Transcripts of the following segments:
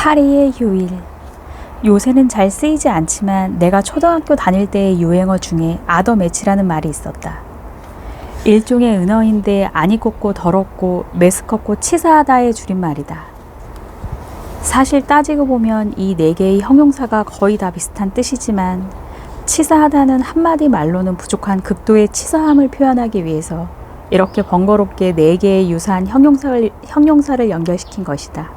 파리의 휴일. 요새는 잘 쓰이지 않지만 내가 초등학교 다닐 때의 유행어 중에 아더매치라는 말이 있었다. 일종의 은어인데 아니 꽂고 더럽고 메스껍고 치사하다의 줄임말이다. 사실 따지고 보면 이 네 개의 형용사가 거의 다 비슷한 뜻이지만 치사하다는 한마디 말로는 부족한 극도의 치사함을 표현하기 위해서 이렇게 번거롭게 네 개의 유사한 형용사를 연결시킨 것이다.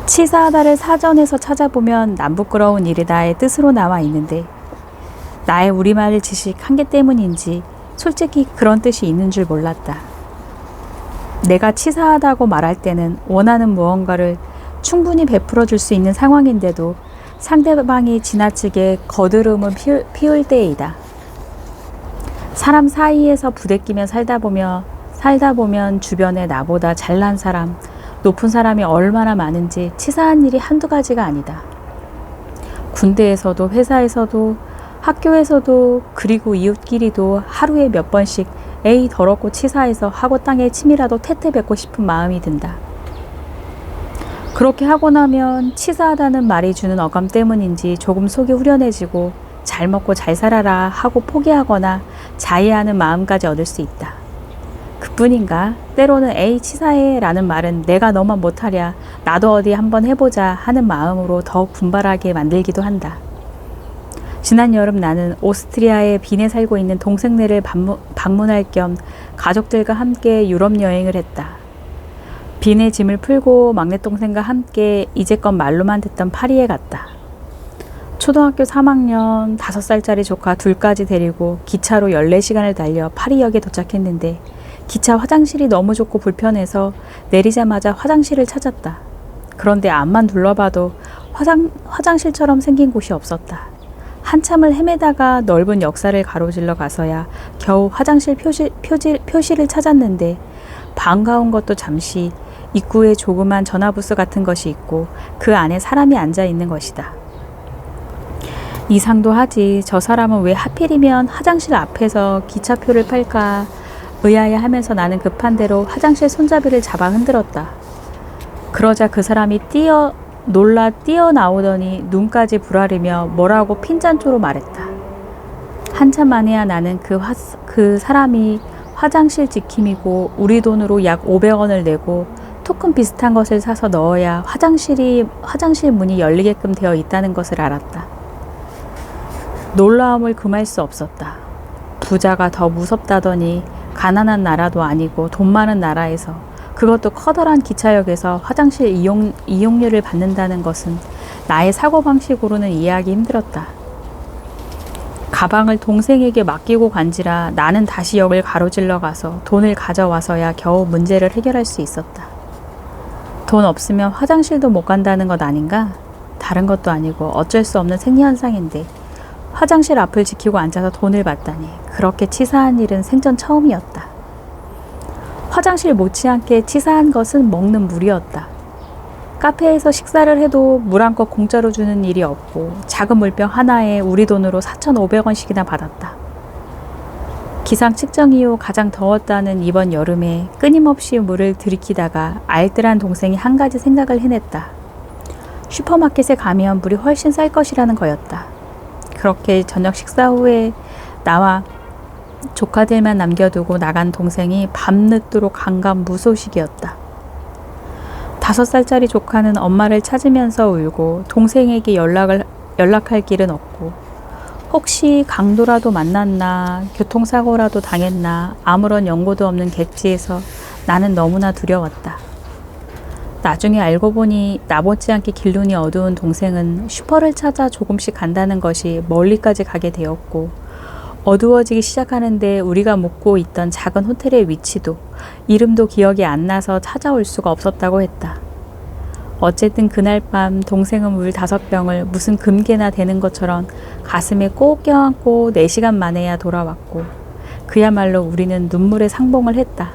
치사하다를 사전에서 찾아보면 남부끄러운 일이다의 뜻으로 나와 있는데 나의 우리말 지식 한계 때문인지 솔직히 그런 뜻이 있는 줄 몰랐다. 내가 치사하다고 말할 때는 원하는 무언가를 충분히 베풀어 줄 수 있는 상황인데도 상대방이 지나치게 거드름을 피울 때이다. 사람 사이에서 부대끼며 살다 보면 주변에 나보다 잘난 사람, 높은 사람이 얼마나 많은지 치사한 일이 한두 가지가 아니다. 군대에서도 회사에서도 학교에서도 그리고 이웃끼리도 하루에 몇 번씩 에이 더럽고 치사해서 하고 땅에 침이라도 태태 뱉고 싶은 마음이 든다. 그렇게 하고 나면 치사하다는 말이 주는 어감 때문인지 조금 속이 후련해지고 잘 먹고 잘 살아라 하고 포기하거나 자해하는 마음까지 얻을 수 있다. 그뿐인가? 때로는 에이 치사해 라는 말은 내가 너만 못하랴 나도 어디 한번 해보자 하는 마음으로 더욱 분발하게 만들기도 한다. 지난 여름 나는 오스트리아의 빈에 살고 있는 동생네를 방문할 겸 가족들과 함께 유럽 여행을 했다. 빈의 짐을 풀고 막내 동생과 함께 이제껏 말로만 듣던 파리에 갔다. 초등학교 3학년 5살짜리 조카 둘까지 데리고 기차로 14시간을 달려 파리역에 도착했는데 기차 화장실이 너무 좁고 불편해서 내리자마자 화장실을 찾았다. 그런데 앞만 둘러봐도 화장실처럼 생긴 곳이 없었다. 한참을 헤매다가 넓은 역사를 가로질러 가서야 겨우 화장실 표시를 찾았는데 반가운 것도 잠시 입구에 조그만 전화부스 같은 것이 있고 그 안에 사람이 앉아 있는 것이다. 이상도 하지. 저 사람은 왜 하필이면 화장실 앞에서 기차표를 팔까 의아해하면서 나는 급한 대로 화장실 손잡이를 잡아 흔들었다. 그러자 그 사람이 놀라 뛰어나오더니 눈까지 부라리며 뭐라고 핀잔초로 말했다. 한참 만에야 나는 그 사람이 화장실 지킴이고 우리 돈으로 약 500원을 내고 토큰 비슷한 것을 사서 넣어야 화장실 문이 열리게끔 되어 있다는 것을 알았다. 놀라움을 금할 수 없었다. 부자가 더 무섭다더니 가난한 나라도 아니고 돈 많은 나라에서 그것도 커다란 기차역에서 화장실 이용료를 받는다는 것은 나의 사고방식으로는 이해하기 힘들었다. 가방을 동생에게 맡기고 간지라 나는 다시 역을 가로질러 가서 돈을 가져와서야 겨우 문제를 해결할 수 있었다. 돈 없으면 화장실도 못 간다는 것 아닌가? 다른 것도 아니고 어쩔 수 없는 생리현상인데 화장실 앞을 지키고 앉아서 돈을 받다니 그렇게 치사한 일은 생전 처음이었다. 화장실 못지않게 치사한 것은 먹는 물이었다. 카페에서 식사를 해도 물 한 컵 공짜로 주는 일이 없고 작은 물병 하나에 우리 돈으로 4,500원씩이나 받았다. 기상 측정 이후 가장 더웠다는 이번 여름에 끊임없이 물을 들이키다가 알뜰한 동생이 한 가지 생각을 해냈다. 슈퍼마켓에 가면 물이 훨씬 쌀 것이라는 거였다. 그렇게 저녁 식사 후에 나와 조카들만 남겨두고 나간 동생이 밤늦도록 강간무소식이었다. 5살짜리 조카는 엄마를 찾으면서 울고 동생에게 연락할 길은 없고 혹시 강도라도 만났나 교통사고라도 당했나 아무런 연고도 없는 객지에서 나는 너무나 두려웠다. 나중에 알고 보니 나 못지않게 길눈이 어두운 동생은 슈퍼를 찾아 조금씩 간다는 것이 멀리까지 가게 되었고 어두워지기 시작하는데 우리가 묵고 있던 작은 호텔의 위치도 이름도 기억이 안 나서 찾아올 수가 없었다고 했다. 어쨌든 그날 밤 동생은 물 5병을 무슨 금괴나 되는 것처럼 가슴에 꼭 껴안고 4시간 만에야 돌아왔고 그야말로 우리는 눈물의 상봉을 했다.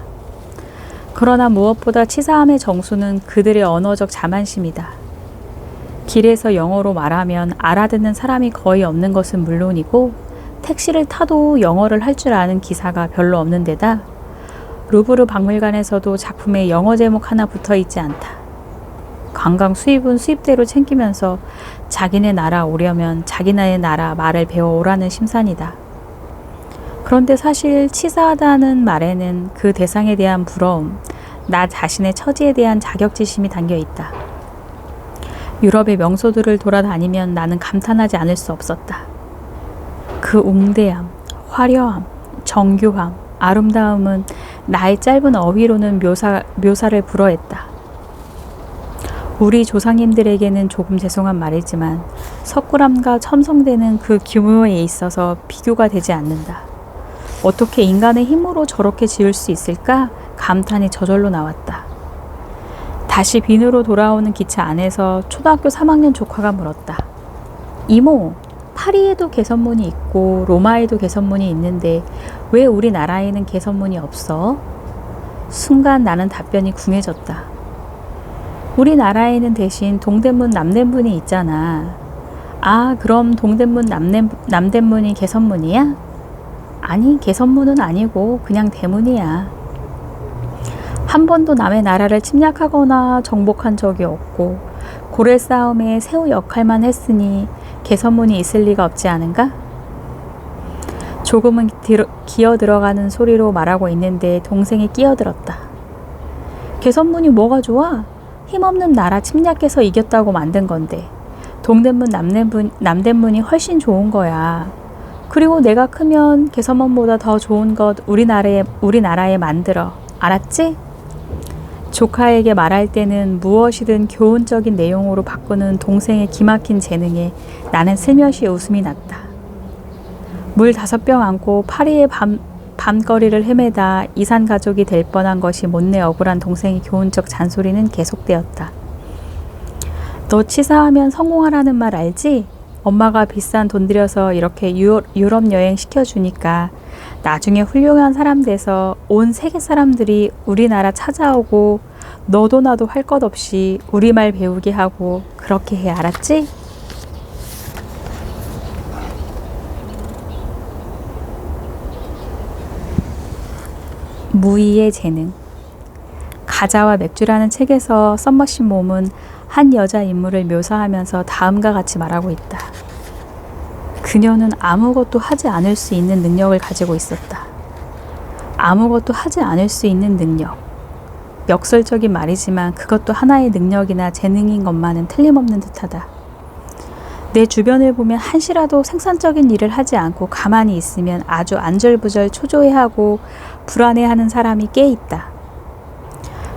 그러나 무엇보다 치사함의 정수는 그들의 언어적 자만심이다. 길에서 영어로 말하면 알아듣는 사람이 거의 없는 것은 물론이고 택시를 타도 영어를 할 줄 아는 기사가 별로 없는 데다 루브르 박물관에서도 작품에 영어 제목 하나 붙어 있지 않다. 관광 수입은 수입대로 챙기면서 자기네 나라 오려면 자기네 나라 말을 배워오라는 심산이다. 그런데 사실 치사하다는 말에는 그 대상에 대한 부러움, 나 자신의 처지에 대한 자격지심이 담겨 있다. 유럽의 명소들을 돌아다니면 나는 감탄하지 않을 수 없었다. 그 웅대함, 화려함, 정교함, 아름다움은 나의 짧은 어휘로는 묘사를 불허했다. 우리 조상님들에게는 조금 죄송한 말이지만 석굴암과 첨성대는 그 규모에 있어서 비교가 되지 않는다. 어떻게 인간의 힘으로 저렇게 지을 수 있을까? 감탄이 저절로 나왔다. 다시 빈으로 돌아오는 기차 안에서 초등학교 3학년 조카가 물었다. 이모, 파리에도 개선문이 있고 로마에도 개선문이 있는데 왜 우리나라에는 개선문이 없어? 순간 나는 답변이 궁해졌다. 우리나라에는 대신 동대문 남대문이 있잖아. 아, 그럼 동대문 남대문이 개선문이야? 아니, 개선문은 아니고 그냥 대문이야. 한 번도 남의 나라를 침략하거나 정복한 적이 없고 고래 싸움에 새우 역할만 했으니 개선문이 있을 리가 없지 않은가? 조금은 기어 들어가는 소리로 말하고 있는데 동생이 끼어들었다. 개선문이 뭐가 좋아? 힘없는 나라 침략해서 이겼다고 만든 건데 동대문 남대문이 훨씬 좋은 거야. 그리고 내가 크면 개선문보다 더 좋은 것 우리나라에 만들어. 알았지? 조카에게 말할 때는 무엇이든 교훈적인 내용으로 바꾸는 동생의 기막힌 재능에 나는 슬며시 웃음이 났다. 물 5병 안고 파리의 밤거리를 헤매다 이산 가족이 될 뻔한 것이 못내 억울한 동생의 교훈적 잔소리는 계속되었다. 너 치사하면 성공하라는 말 알지? 엄마가 비싼 돈 들여서 이렇게 유럽 여행 시켜주니까 나중에 훌륭한 사람 돼서 온 세계 사람들이 우리나라 찾아오고 너도 나도 할 것 없이 우리말 배우게 하고 그렇게 해. 알았지? 무의의 재능. 가자와 맥주라는 책에서 썸머신 몸은 한 여자 인물을 묘사하면서 다음과 같이 말하고 있다. 그녀는 아무것도 하지 않을 수 있는 능력을 가지고 있었다. 아무것도 하지 않을 수 있는 능력. 역설적인 말이지만 그것도 하나의 능력이나 재능인 것만은 틀림없는 듯하다. 내 주변을 보면 한시라도 생산적인 일을 하지 않고 가만히 있으면 아주 안절부절 초조해하고 불안해하는 사람이 꽤 있다.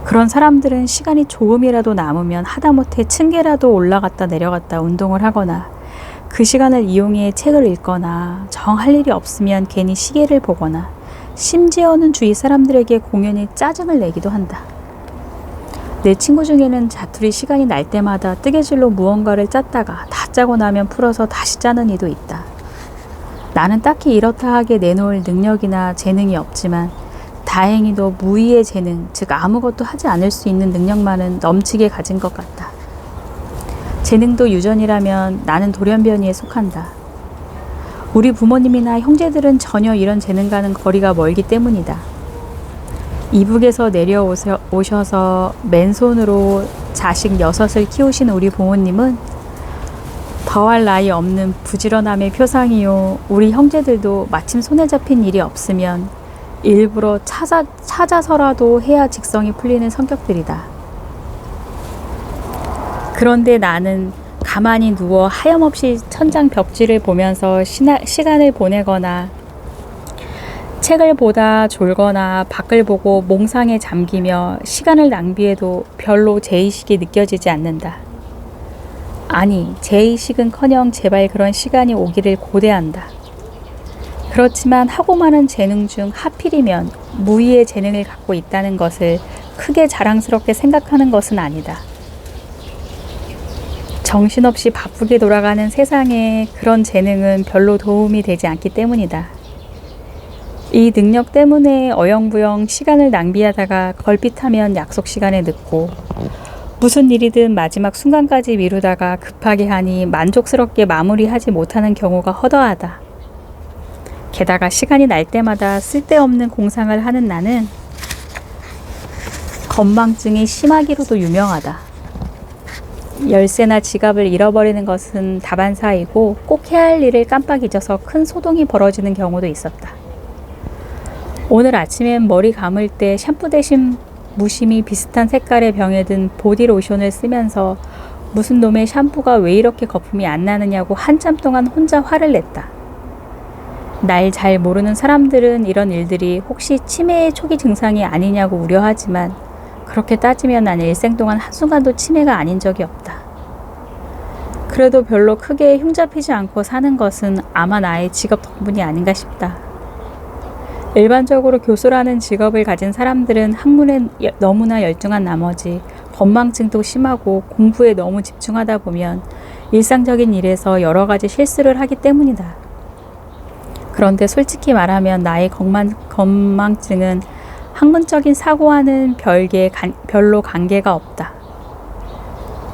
그런 사람들은 시간이 조금이라도 남으면 하다못해 층계라도 올라갔다 내려갔다 운동을 하거나 그 시간을 이용해 책을 읽거나 정 할 일이 없으면 괜히 시계를 보거나 심지어는 주위 사람들에게 공연히 짜증을 내기도 한다. 내 친구 중에는 자투리 시간이 날 때마다 뜨개질로 무언가를 짰다가 다 짜고 나면 풀어서 다시 짜는 이도 있다. 나는 딱히 이렇다 하게 내놓을 능력이나 재능이 없지만 다행히도 무의의 재능, 즉 아무것도 하지 않을 수 있는 능력만은 넘치게 가진 것 같다. 재능도 유전이라면 나는 돌연변이에 속한다. 우리 부모님이나 형제들은 전혀 이런 재능과는 거리가 멀기 때문이다. 이북에서 내려오셔서 맨손으로 자식 6을 키우신 우리 부모님은 더할 나위 없는 부지런함의 표상이요. 우리 형제들도 마침 손에 잡힌 일이 없으면 일부러 찾아서라도 해야 직성이 풀리는 성격들이다. 그런데 나는 가만히 누워 하염없이 천장 벽지를 보면서 시간을 보내거나 책을 보다 졸거나 밖을 보고 몽상에 잠기며 시간을 낭비해도 별로 죄의식이 느껴지지 않는다. 아니, 죄의식은커녕 제발 그런 시간이 오기를 고대한다. 그렇지만 하고 많은 재능 중 하필이면 무의의 재능을 갖고 있다는 것을 크게 자랑스럽게 생각하는 것은 아니다. 정신없이 바쁘게 돌아가는 세상에 그런 재능은 별로 도움이 되지 않기 때문이다. 이 능력 때문에 어영부영 시간을 낭비하다가 걸핏하면 약속 시간에 늦고 무슨 일이든 마지막 순간까지 미루다가 급하게 하니 만족스럽게 마무리하지 못하는 경우가 허다하다. 게다가 시간이 날 때마다 쓸데없는 공상을 하는 나는 건망증이 심하기로도 유명하다. 열쇠나 지갑을 잃어버리는 것은 다반사이고 꼭 해야 할 일을 깜빡 잊어서 큰 소동이 벌어지는 경우도 있었다. 오늘 아침엔 머리 감을 때 샴푸 대신 무심히 비슷한 색깔의 병에 든 보디로션을 쓰면서 무슨 놈의 샴푸가 왜 이렇게 거품이 안 나느냐고 한참 동안 혼자 화를 냈다. 날 잘 모르는 사람들은 이런 일들이 혹시 치매의 초기 증상이 아니냐고 우려하지만 그렇게 따지면 난 일생 동안 한순간도 치매가 아닌 적이 없다. 그래도 별로 크게 흉잡히지 않고 사는 것은 아마 나의 직업 덕분이 아닌가 싶다. 일반적으로 교수라는 직업을 가진 사람들은 학문에 너무나 열중한 나머지 건망증도 심하고 공부에 너무 집중하다 보면 일상적인 일에서 여러 가지 실수를 하기 때문이다. 그런데 솔직히 말하면 나의 건망증은 학문적인 사고와는 별로 관계가 없다.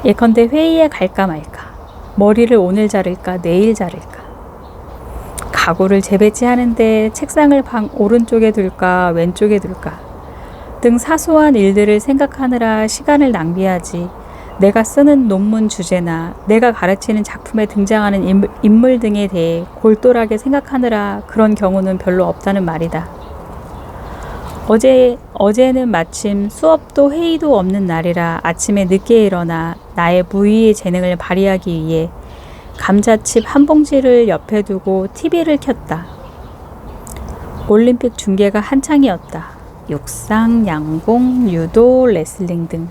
예컨대 회의에 갈까 말까, 머리를 오늘 자를까 내일 자를까, 가구를 재배치하는데 책상을 방 오른쪽에 둘까 왼쪽에 둘까 등 사소한 일들을 생각하느라 시간을 낭비하지 내가 쓰는 논문 주제나 내가 가르치는 작품에 등장하는 인물 등에 대해 골똘하게 생각하느라 그런 경우는 별로 없다는 말이다. 어제는 마침 수업도 회의도 없는 날이라 아침에 늦게 일어나 나의 무의의 재능을 발휘하기 위해 감자칩 한 봉지를 옆에 두고 TV를 켰다. 올림픽 중계가 한창이었다. 육상, 양궁, 유도, 레슬링 등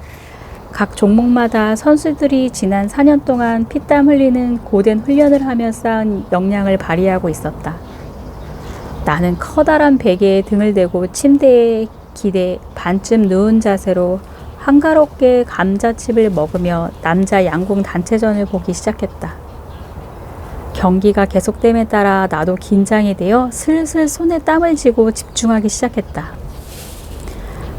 각 종목마다 선수들이 지난 4년 동안 피땀 흘리는 고된 훈련을 하며 쌓은 역량을 발휘하고 있었다. 나는 커다란 베개에 등을 대고 침대에 기대 반쯤 누운 자세로 한가롭게 감자칩을 먹으며 남자 양궁 단체전을 보기 시작했다. 경기가 계속됨에 따라 나도 긴장이 되어 슬슬 손에 땀을 쥐고 집중하기 시작했다.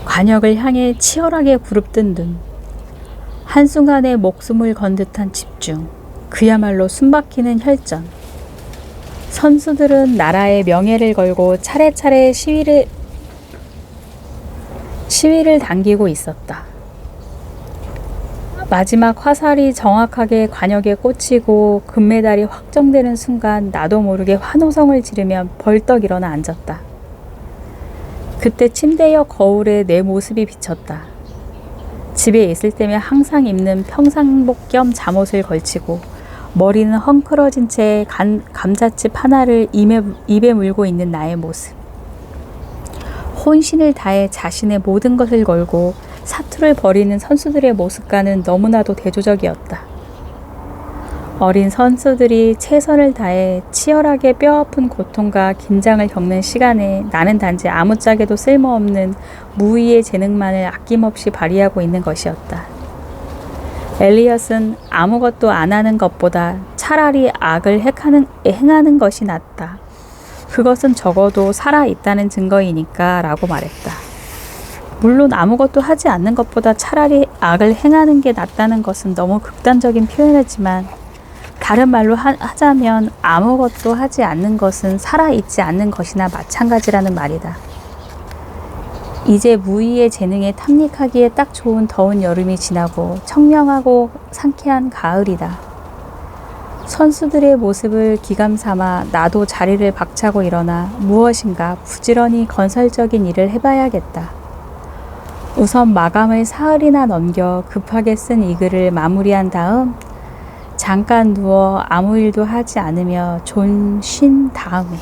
관역을 향해 치열하게 부릅뜬 눈, 한순간에 목숨을 건 듯한 집중, 그야말로 숨막히는 혈전. 선수들은 나라의 명예를 걸고 차례차례 시위를 당기고 있었다. 마지막 화살이 정확하게 관역에 꽂히고 금메달이 확정되는 순간 나도 모르게 환호성을 지르며 벌떡 일어나 앉았다. 그때 침대 옆 거울에 내 모습이 비쳤다. 집에 있을 때면 항상 입는 평상복 겸 잠옷을 걸치고 머리는 헝클어진 채 감자칩 하나를 입에 물고 있는 나의 모습. 혼신을 다해 자신의 모든 것을 걸고 사투를 벌이는 선수들의 모습과는 너무나도 대조적이었다. 어린 선수들이 최선을 다해 치열하게 뼈아픈 고통과 긴장을 겪는 시간에 나는 단지 아무짝에도 쓸모없는 무의의 재능만을 아낌없이 발휘하고 있는 것이었다. 엘리엇은 아무것도 안 하는 것보다 차라리 악을 행하는 것이 낫다. 그것은 적어도 살아있다는 증거이니까 라고 말했다. 물론 아무것도 하지 않는 것보다 차라리 악을 행하는 게 낫다는 것은 너무 극단적인 표현이지만 다른 말로 하자면 아무것도 하지 않는 것은 살아있지 않는 것이나 마찬가지라는 말이다. 이제 무의의 재능에 탐닉하기에 딱 좋은 더운 여름이 지나고 청명하고 상쾌한 가을이다. 선수들의 모습을 기감삼아 나도 자리를 박차고 일어나 무엇인가 부지런히 건설적인 일을 해봐야겠다. 우선 마감을 사흘이나 넘겨 급하게 쓴 이 글을 마무리한 다음 잠깐 누워 아무 일도 하지 않으며 좀 쉰 다음에